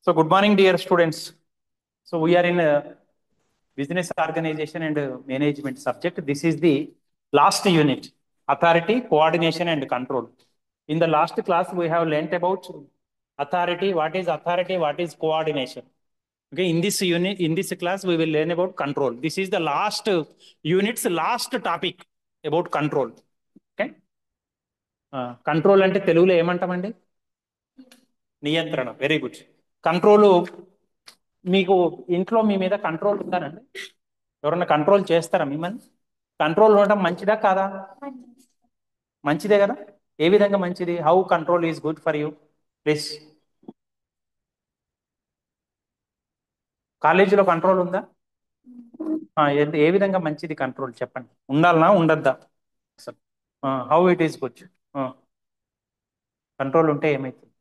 So good morning, dear students. So we are in business organization and management subject. This is the last unit, authority, coordination and control. In the last class, we have learnt about authority, what is coordination. Okay, in this unit, in this class, we will learn about control. This is the last unit's last topic about control. Okay, control అంటే తెలుగులో ఏమంటామండి? నియంత్రణ. Very good. Control మీకు ఇంట్లో మీ మీద control ఉందానండి? ఎవరన్నా control చేస్తారా మిమ్మల్ని? Control ఉండడం మంచిదా కాదా? మంచిదే కదా. ఏ విధంగా మంచిది? How control is good for you? Please. కాలేజీలో కంట్రోల్ ఉందా? ఏ విధంగా మంచిది కంట్రోల్ చెప్పండి. ఉండాలనా ఉండద్దా అసలు? How it is good? Control ఉంటే ఏమైతుంది?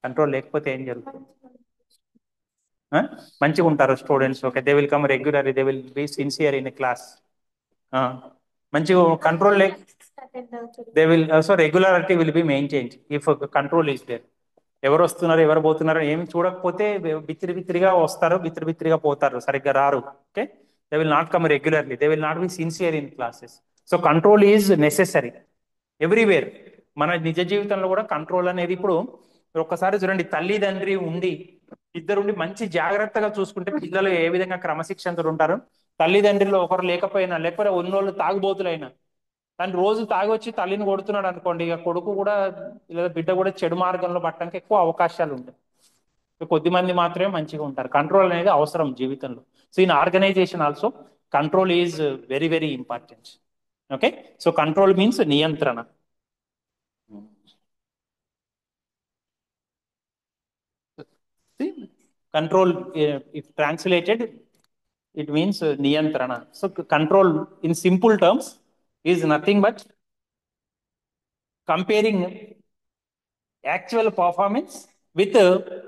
కంట్రోల్ లేకపోతే ఏం జరుగుతుంది? మంచిగా ఉంటారు students. Okay, they will come regularly, they will be sincere in class. మంచిగా కంట్రోల్ లేక they will so regularity will be maintained if control is there. ఎవరు వస్తున్నారు ఎవరు పోతున్నారు ఏమి చూడకపోతే బిత్తిరి బిత్తిరిగా వస్తారు, బిత్తిరి బిత్తిరిగా పోతారు, సరిగ్గా రారు. Okay, they will not come regularly, they will not be sincere in classes. So control is necessary everywhere. మన నిజ జీవితంలో కూడా కంట్రోల్ అనేది ఇప్పుడు ఒక్కసారి చూడండి, తల్లిదండ్రి ఉండి ఇద్దరుండి మంచి జాగ్రత్తగా చూసుకుంటే పిల్లలు ఏ విధంగా క్రమశిక్షణతో ఉంటారు. తల్లిదండ్రులు ఒకరు లేకపోతే ఉన్నోళ్ళు తాగుబోతులైనా తను రోజు తాగి వచ్చి తల్లిని కొడుతున్నాడు అనుకోండి, ఇక కొడుకు కూడా లేదా బిడ్డ కూడా చెడు మార్గంలో పట్టడానికి ఎక్కువ అవకాశాలు ఉంటాయి. కొద్ది మంది మాత్రమే మంచిగా ఉంటారు. కంట్రోల్ అనేది అవసరం జీవితంలో. So in organization also control is very very important. Okay, so control means నియంత్రణ. Control if translated it means niyantrana. So control in simple terms is nothing but comparing actual performance with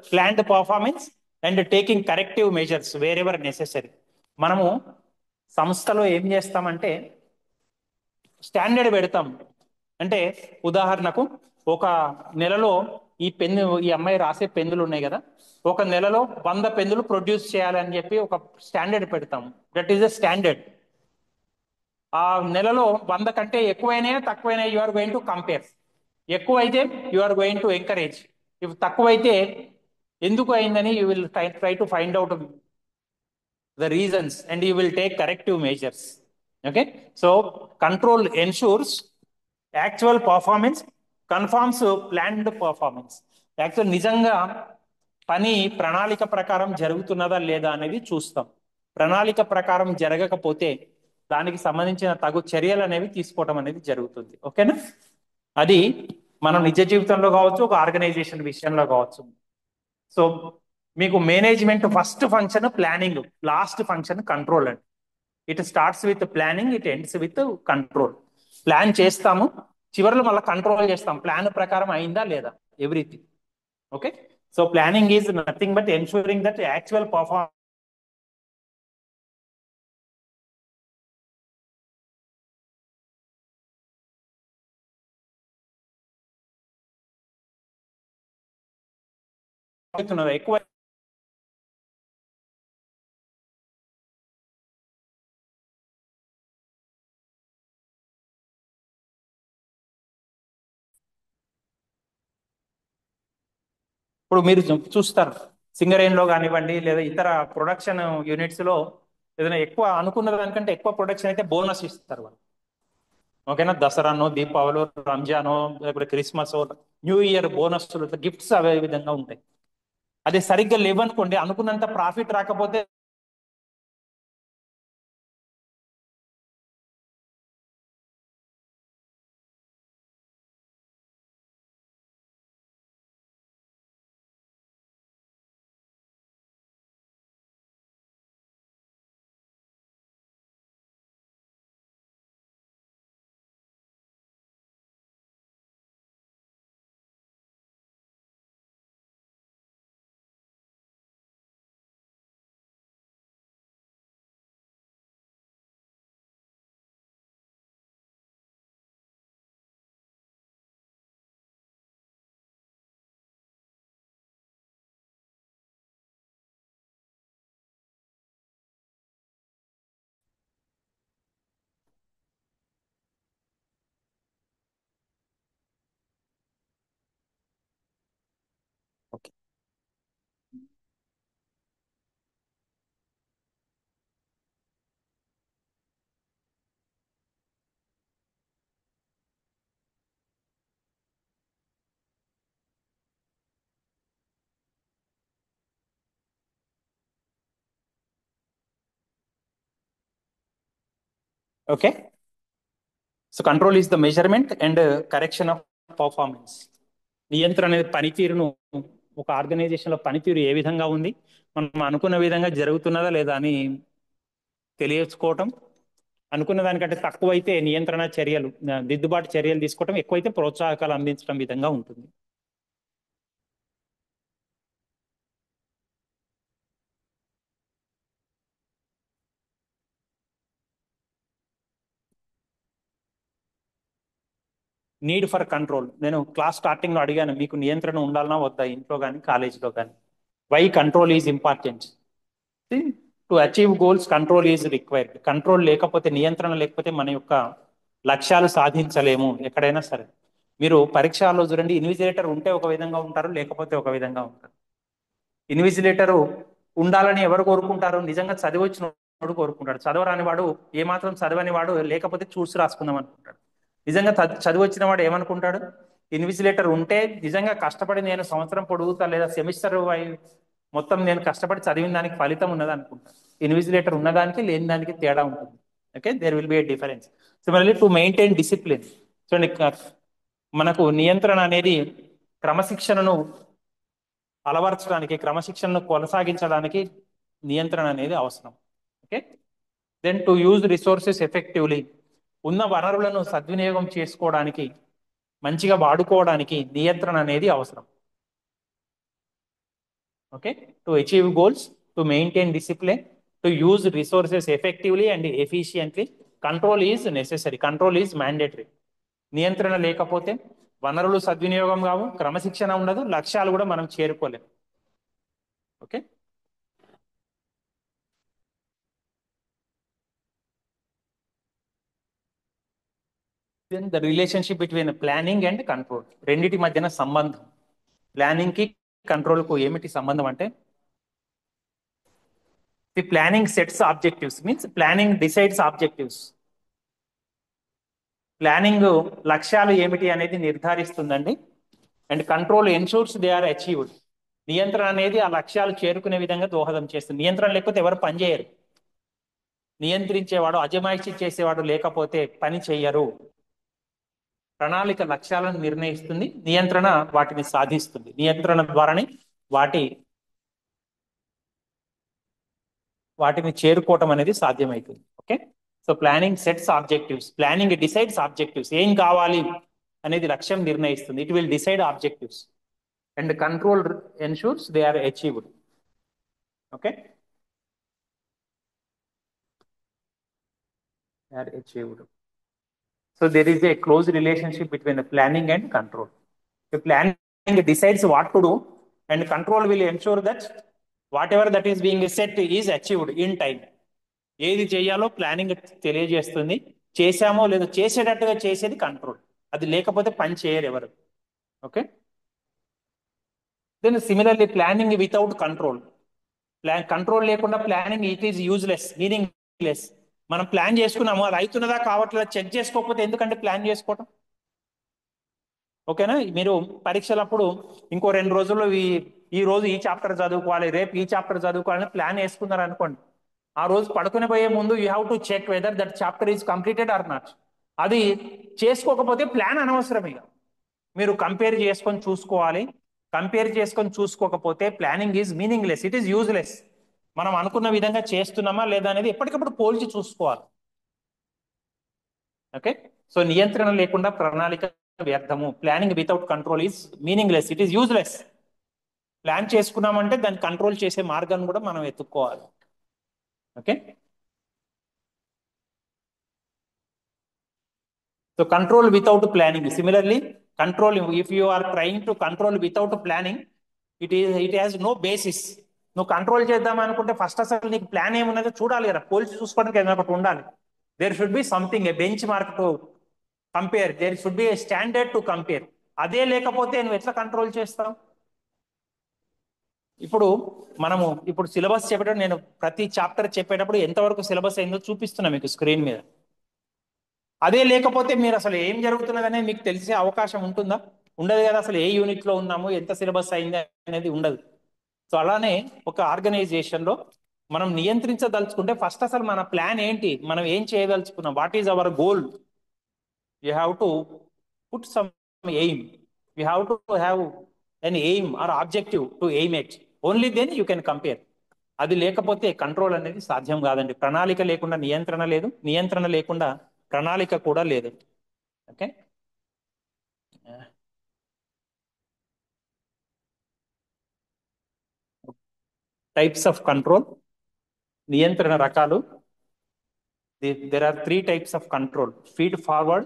planned performance and taking corrective measures wherever necessary. మనము సంస్థలో ఏం చేస్తామంటే standard పెడతాం. అంటే ఉదాహరణకు ఒక నెలలో ఈ అమ్మాయి రాసే పెన్నులు ఉన్నాయి కదా, ఒక నెలలో 100 పెన్నులు ప్రొడ్యూస్ చేయాలని చెప్పి ఒక స్టాండర్డ్ పెడతాం. That is the standard. ఆ నెలలో 100 కంటే ఎక్కువైనా తక్కువైనా you are going to compare. ఎక్కువైతే you are going to encourage. If తక్కువైతే ఎందుకు అయిందని you will try to find out the reasons and you will take corrective measures. Okay, so control ensures actual performance, confirms planned performance. Actual నిజంగా పని ప్రణాళిక ప్రకారం జరుగుతున్నదా లేదా అనేది చూస్తాం. ప్రణాళిక ప్రకారం జరగకపోతే దానికి సంబంధించిన తగు చర్యలు అనేవి తీసుకోవడం అనేది జరుగుతుంది. ఓకేనా? అది మనం నిజ జీవితంలో కావచ్చు, ఒక ఆర్గనైజేషన్ విషయంలో కావచ్చు. సో మీకు management first function planning, last function control అండి. It starts with planning, it ends with control. Plan చేస్తాము, చివరిలో మళ్ళీ కంట్రోల్ చేస్తాం ప్లాన్ ప్రకారం అయిందా లేదా everything. Okay, so planning is nothing but ensuring that actual performance ఎక్కువ. ఇప్పుడు మీరు చూస్తారు సింగరేన్ లో కానివ్వండి లేదా ఇతర ప్రొడక్షన్ యూనిట్స్ లో ఏదైనా ఎక్కువ అనుకున్న దానికంటే ఎక్కువ ప్రొడక్షన్ అయితే బోనస్ ఇస్తారు వాళ్ళు. ఓకేనా? దసరానో, దీపావళి, రంజానో, లేకపోతే క్రిస్మస్, న్యూ ఇయర్ బోనస్లు, గిఫ్ట్స్ అవే విధంగా ఉంటాయి. అదే సరిగ్గా లేవనుకోండి, అనుకున్నంత ప్రాఫిట్ రాకపోతే okay. So control is the measurement and correction of performance. నియంత్రణ అనేది పనితీరును, ఒక ఆర్గనైజేషన్ లో పనితీరు ఏ విధంగా ఉంది, మనం అనుకున్న విధంగా జరుగుతున్నదా లేదా అని తెలియచుకోవటం. అనుకున్న దానికంటే తక్కువైతే నియంత్రణ చర్యలు, దిద్దుబాటు చర్యలు తీసుకోవటం, ఎక్కువైతే ప్రోత్సాహకాలు అందించడం విధంగా ఉంటుంది. Need for control. నేను క్లాస్ స్టార్టింగ్ లో అడిగాను, మీకు నియంత్రణ ఉండాలన్నా వద్దా ఇంట్లో కానీ కాలేజీలో కానీ. Why control is important. To achieve goals control is required. Control లేకపోతే, నియంత్రణ లేకపోతే మన యొక్క లక్ష్యాలు సాధించలేము ఎక్కడైనా సరే. మీరు పరీక్షల్లో చూడండి, ఇన్విజిలేటర్ ఉంటే ఒక విధంగా ఉంటారు, లేకపోతే ఒక విధంగా ఉంటారు. ఇన్విజిలేటర్ ఉండాలని ఎవరు కోరుకుంటారు? నిజంగా చదివి వచ్చిన వాడు కోరుకుంటాడు. చదవరాని వాడు, ఏమాత్రం చదవని వాడు లేకపోతే చూసి రాసుకుందాం అనుకుంటాడు. నిజంగా చదివి వచ్చిన వాడు ఏమనుకుంటాడు? ఇన్విజిలేటర్ ఉంటే నిజంగా కష్టపడి నేను సంవత్సరం పొడుగుతా లేదా సెమిస్టర్ మొత్తం నేను కష్టపడి చదివిన దానికి ఫలితం ఉన్నది అనుకుంటాను. ఇన్విజిలేటర్ ఉన్నదానికి లేని దానికి తేడా ఉంటుంది. Okay, there will be a difference. Similarly to maintain discipline. చూడండి, మనకు నియంత్రణ అనేది క్రమశిక్షణను అలవర్చడానికి, క్రమశిక్షణను కొనసాగించడానికి నియంత్రణ అనేది అవసరం. Okay. Then to use resources effectively. ఉన్న వనరులను సద్వినియోగం చేసుకోవడానికి, మంచిగా వాడుకోవడానికి నియంత్రణ అనేది అవసరం. Okay. To achieve goals, to maintain discipline, to use resources effectively and efficiently, control is necessary, control is mandatory. నియంత్రణ లేకపోతే వనరులు సద్వినియోగం కావు, క్రమశిక్షణ ఉండదు, లక్ష్యాలు కూడా మనం చేరుకోలేము. Okay. Then the relationship between planning and control. రెండిటి మధ్యన సంబంధం. ప్లానింగ్ కి కంట్రోల్ కు ఏమిటి సంబంధం అంటే, the planning sets objectives, means planning decides objectives. Planning లక్ష్యాలు ఏమిటి అనేది నిర్ధారిస్తుందండి. And control ensures they are achieved. నియంత్రణ అనేది ఆ లక్ష్యాలు చేరుకునే విధంగా దోహదం చేస్తుంది. నియంత్రణ లేకపోతే ఎవరు పని చేయరు. నియంత్రించేవాడు, అజమాయిషీ చేసేవాడు లేకపోతే పని చెయ్యరు. ప్రణాళిక లక్ష్యాలను నిర్ణయిస్తుంది, నియంత్రణ వాటిని సాధిస్తుంది. నియంత్రణ ద్వారానే వాటి వాటిని చేరుకోవటం అనేది సాధ్యమవుతుంది. Okay. So planning sets objectives, planning decides objectives. ఏం కావాలి అనేది లక్ష్యం నిర్ణయిస్తుంది. It will decide objectives and control ensures they are achieved. Okay, they are achieved. So there is a close relationship between the planning and control. The planning decides what to do, and control will ensure that whatever that is being set is achieved in time. ఏది చేయాలో planning తెలియజేస్తుంది, చేశామో లేదో చేసేటట్టుగా చేసేది control. అది లేకపోతే పని చేయరు ఎవరు. Okay. Then similarly planning without control. Control లేకుండా planning it is useless, meaningless. మనం ప్లాన్ చేసుకున్నాము, అది అవుతున్నదా కావట్లేదా చెక్ చేసుకోకపోతే ఎందుకంటే ప్లాన్ చేసుకోవటం. ఓకేనా. మీరు పరీక్షలప్పుడు ఇంకో 2 రోజుల్లో ఈ రోజు ఈ చాప్టర్ చదువుకోవాలి, రేపు ఈ చాప్టర్ చదువుకోవాలని ప్లాన్ వేసుకున్నారు అనుకోండి. ఆ రోజు పడుకునే పోయే ముందు you have to check whether that chapter is completed or not. అది చేసుకోకపోతే ప్లాన్ అనవసరం. ఇక మీరు కంపేర్ చేసుకొని చూసుకోవాలి. కంపేర్ చేసుకొని చూసుకోకపోతే planning is meaningless, it is useless. మనం అనుకున్న విధంగా చేస్తున్నామా లేదా అనేది ఎప్పటికప్పుడు పోల్చి చూసుకోవాలి. ఓకే. సో నియంత్రణ లేకుండా ప్రణాళిక వ్యర్థము. Planning without control is meaningless, it is useless. Plan చేసుకున్నామంటే దాన్ని కంట్రోల్ చేసే మార్గాన్ని కూడా మనం ఎత్తుక్కోవాలి. Okay. So control without planning. Similarly control, if you are trying to control without planning, it has no basis. నువ్వు కంట్రోల్ చేద్దాం అనుకుంటే ఫస్ట్ అసలు నీకు ప్లాన్ ఏమున్నదో చూడాలి కదా, పోల్చి చూసుకోవడానికి ఏదైనా ఒకటి ఉండాలి. There should be something, a benchmark to compare, there should be a standard to compare. అదే లేకపోతే నువ్వు ఎట్లా కంట్రోల్ చేస్తావు? ఇప్పుడు మనము ఇప్పుడు సిలబస్ చెప్పేటప్పుడు నేను ప్రతి చాప్టర్ చెప్పేటప్పుడు ఎంతవరకు సిలబస్ అయిందో చూపిస్తున్నా మీకు స్క్రీన్ మీద. అదే లేకపోతే మీరు అసలు ఏం జరుగుతున్నది అనేది మీకు తెలిసే అవకాశం ఉంటుందా? ఉండదు కదా. అసలు ఏ యూనిట్ లో ఉన్నాము, ఎంత సిలబస్ అయింది అనేది ఉండదు. సో అలానే ఒక ఆర్గనైజేషన్ లో మనం నియంత్రించదలుచుకుంటే ఫస్ట్ అసలు మన ప్లాన్ ఏంటి, మనం ఏం చేయదలుచుకున్నాం, what is our goal. You have to put some aim, you have to have an aim or objective to aim at, only then you can compare. అది లేకపోతే కంట్రోల్ అనేది సాధ్యం కాదండి. ప్రణాళిక లేకుండా నియంత్రణ లేదు, నియంత్రణ లేకుండా ప్రణాళిక కూడా లేదు. ఓకే. టైప్స్ ఆఫ్ కంట్రోల్, నియంత్రణ రకాలు. There are three types of control: feed forward,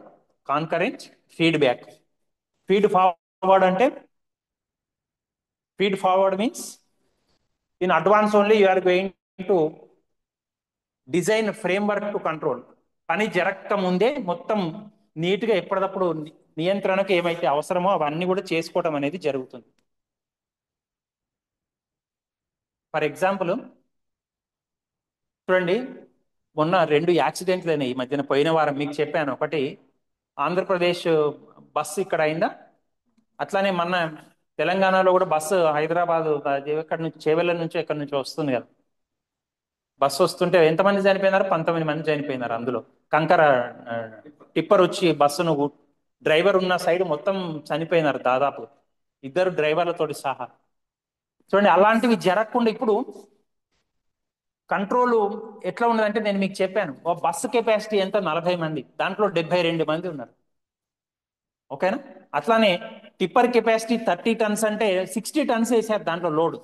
concurrent, feedback. Feed forward అంటే, feed forward means in advance only you are going to design framework to control. పని జరగక ముందే మొత్తం నీట్గా ఎప్పటికప్పుడు నియంత్రణకు ఏమైతే అవసరమో అవన్నీ కూడా చేసుకోవడం అనేది జరుగుతుంది. ఫర్ ఎగ్జాంపుల్ చూడండి, మొన్న 2 యాక్సిడెంట్లు అయినాయి ఈ మధ్యన. పోయిన వారం మీకు చెప్పాను, ఒకటి ఆంధ్రప్రదేశ్ బస్సు ఇక్కడ అయిందా, అట్లానే మొన్న తెలంగాణలో కూడా బస్సు హైదరాబాద్ ఎక్కడి నుంచి, చేవెళ్ళ నుంచి ఎక్కడి నుంచి వస్తుంది కదా, బస్సు వస్తుంటే ఎంతమంది చనిపోయినారు, 19 మంది చనిపోయినారు. అందులో కంకర టిప్పర్ వచ్చి బస్సును, డ్రైవర్ ఉన్న సైడ్ మొత్తం చనిపోయినారు దాదాపు, 2 డ్రైవర్లతోటి సహా. చూడండి, అలాంటివి జరగకుండా ఇప్పుడు కంట్రోల్ ఎట్లా ఉన్నదంటే, నేను మీకు చెప్పాను ఓ బస్సు కెపాసిటీ ఎంత, 40 మంది, దాంట్లో 72 మంది ఉన్నారు. ఓకేనా. అట్లానే టిప్పర్ కెపాసిటీ 30 టన్స్ అంటే 60 టన్స్ వేసారు దాంట్లో లోడ్.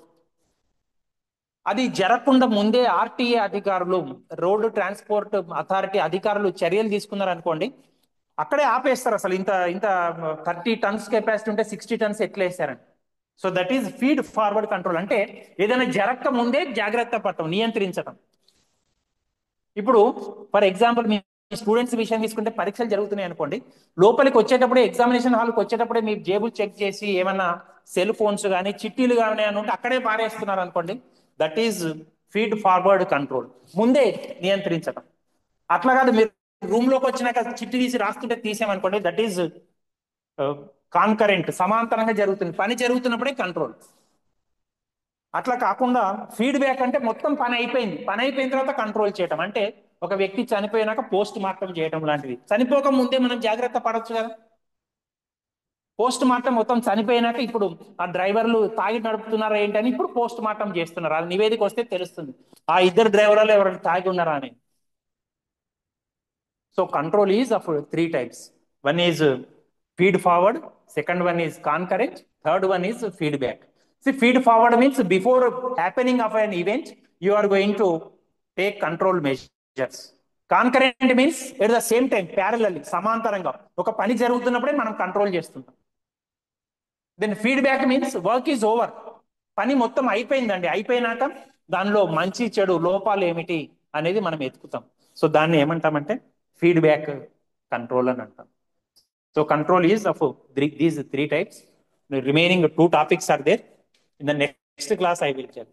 అది జరగకుండా ముందే ఆర్టీఏ అధికారులు, రోడ్డు ట్రాన్స్పోర్ట్ అథారిటీ అధికారులు చర్యలు తీసుకున్నారు అనుకోండి, అక్కడే ఆపేస్తారు. అసలు ఇంత ఇంత 30 టన్స్ కెపాసిటీ ఉంటే 60 టన్స్ ఎట్లా వేసారని. So that is feed forward control. అంటే ఏదైనా జరగక ముందే జాగ్రత్త పడటం, నియంత్రించడం. ఇప్పుడు ఫర్ ఎగ్జాంపుల్ మీ స్టూడెంట్స్ విషయం తీసుకుంటే, పరీక్షలు జరుగుతున్నాయి అనుకోండి, లోపలికి వచ్చేటప్పుడే, ఎగ్జామినేషన్ హాల్కి వచ్చేటప్పుడే మీ జేబులు చెక్ చేసి ఏమన్నా సెల్ ఫోన్స్ కానీ చిట్టీలు కానీ అని ఉంటే అక్కడే పారేస్తున్నారు అనుకోండి, that is feed forward control, ముందే నియంత్రించడం. అట్లా కాదు, మీరు రూమ్ లోకి వచ్చినాక చిట్టి తీసి రాస్తుంటే తీసామనుకోండి, దట్ ఈజ్ కాన్కరెంట్, సమాంతరంగా జరుగుతుంది, పని జరుగుతున్నప్పుడే కంట్రోల్. అట్లా కాకుండా ఫీడ్బ్యాక్ అంటే మొత్తం పని అయిపోయింది, పని అయిపోయిన తర్వాత కంట్రోల్ చేయటం. అంటే ఒక వ్యక్తి చనిపోయినాక పోస్ట్ మార్టం చేయడం లాంటివి. చనిపోక ముందే మనం జాగ్రత్త పడవచ్చు కదా. పోస్ట్ మార్టం మొత్తం చనిపోయినాక, ఇప్పుడు ఆ డ్రైవర్లు తాగి నడుపుతున్నారా ఏంటని ఇప్పుడు పోస్ట్ మార్టం చేస్తున్నారు. అది నివేదిక వస్తే తెలుస్తుంది ఆ 2 డ్రైవర్లు ఎవరైనా తాగి ఉన్నారా అని. So control is of 3 types. One is feed forward, second one is concurrent, third one is feedback. See, feed forward means before happening of an event, you are going to take control measures. Concurrent means at the same time, parallelly, సమాంతరంగా ఒక పని జరుగుతున్నప్పుడే మనం control చేస్తుంటాం. Then feedback means work is over, పని మొత్తం అయిపోయిందండి, అయిపోయినాక దానిలో మంచి చెడు లోపాలు ఏమిటి అనేది మనం ఎత్తుకుతాం. సో దాన్ని ఏమంటామంటే ఫీడ్బ్యాక్ కంట్రోల్ అని అంటాం. So control is of these 3 types. The remaining 2 topics are there. In the next class, I will tell.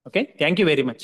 Okay. Thank you very much.